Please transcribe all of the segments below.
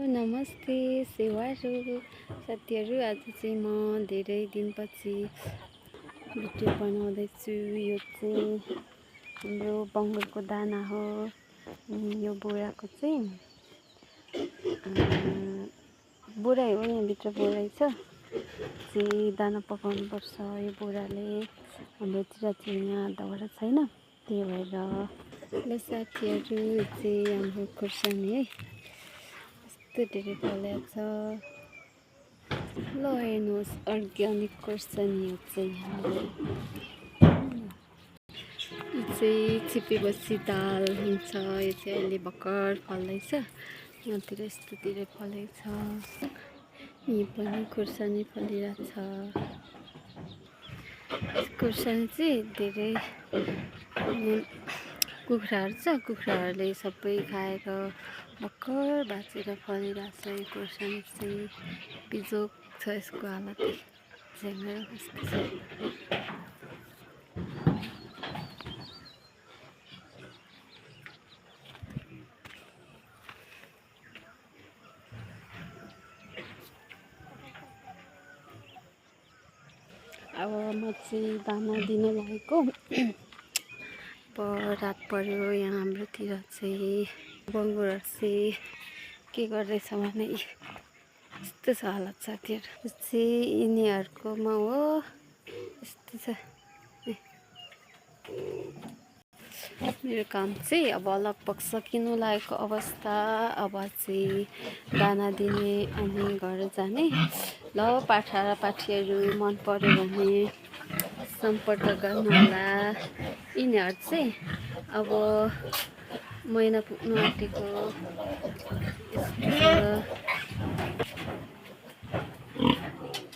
नमस्ते सेवाहरू साथीहरू। आज चाहिँ म धेरै दिनपछि भिडियो बनाउँदैछु। यो चाहिँ हाम्रो बङ्गुरको दाना हो। यो बोराको चाहिँ बोराइ हो, यहाँभित्र बोराइ छ चाहिँ दाना पकाउनु पर्छ। यो बोराले हाम्रोतिर चाहिँ यहाँ दाउरा छैन, त्यही भएर ल साथीहरू चाहिँ हाम्रो खुर्सानी है यस्तो धेरै फलेको छ। ल हेर्नुहोस्, अर्ग्यानिक खुर्सानी हो चाहिँ हाम्रो। यो चाहिँ छिपेपछि दाल हुन्छ। यो चाहिँ अहिले भर्खर फल्दैछ। यहाँतिर यस्तो धेरै फलेको छ। यहीँ पनि खुर्सानी फलिरहेको छ। खुर्सानी चाहिँ धेरै कुखुराहरू छ, कुखुराहरूले सबै खाएर भर्खर भाँचेर फलिरहेको छ। यो खुर्सानी चाहिँ बिजोक छ, यसको हालतै झ्याङेर कस्तो छ। अब म चाहिँ दाना दिन लागेको। रात पर्यो। यहाँ हाम्रोतिर चाहिँ बङ्गुरहरू चाहिँ के गर्दैछ भने यस्तो छ हालत साथीहरू। चाहिँ यिनीहरूकोमा हो, यस्तो छ। मेरो काम चाहिँ अब लगभग सकिनु लागेको अवस्था। अब चाहिँ दाना दिने अनि घर जाने। ल पाठा र पाठीहरू मन पर्यो भने सम्पर्क गर्नुहोला। यिनीहरू चाहिँ अब महिना पुग्नु आँटेको।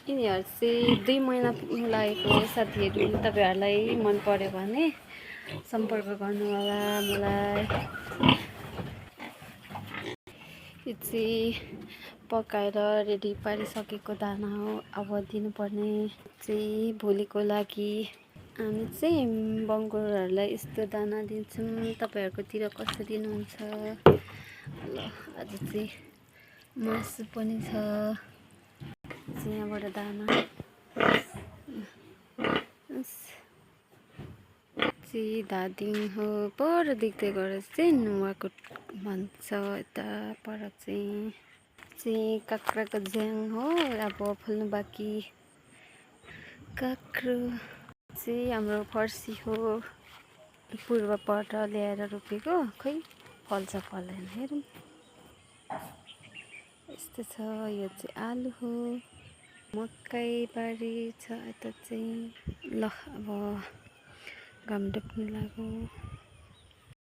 यिनीहरू चाहिँ 2 महिना पुग्नु लागेको साथीहरू। तपाईँहरूलाई मन पर्यो भने सम्पर्क गर्नुहोला मलाई। यो चाहिँ पकाएर रेडी पारिसकेको दाना हो। अब दिनुपर्ने चाहिँ भोलिको लागि। हामी चाहिँ बङ्गुरहरूलाई यस्तो दाना दिन्छौँ। तपाईँहरूकोतिर कसरी दिनुहुन्छ? ल आज चाहिँ मासु पनि छ। यहाँबाट दाना चाहिँ धादिङ हो, पर देख्दै गरेर चाहिँ नुवाकोट भन्छ। यता पर चाहिँ काँक्राको झ्याङ हो। अब फल्नु बाँकी। काँक्रो चाहिँ हाम्रो फर्सी हो, पूर्वपट्ट ल्याएर रोपेको। खै फल्छ फल्दैन हेरौँ। यस्तो छ। यो चाहिँ आलु हो, मकै बारी छ यता चाहिँ। ल अब घाम डुब्नु लाग्यो।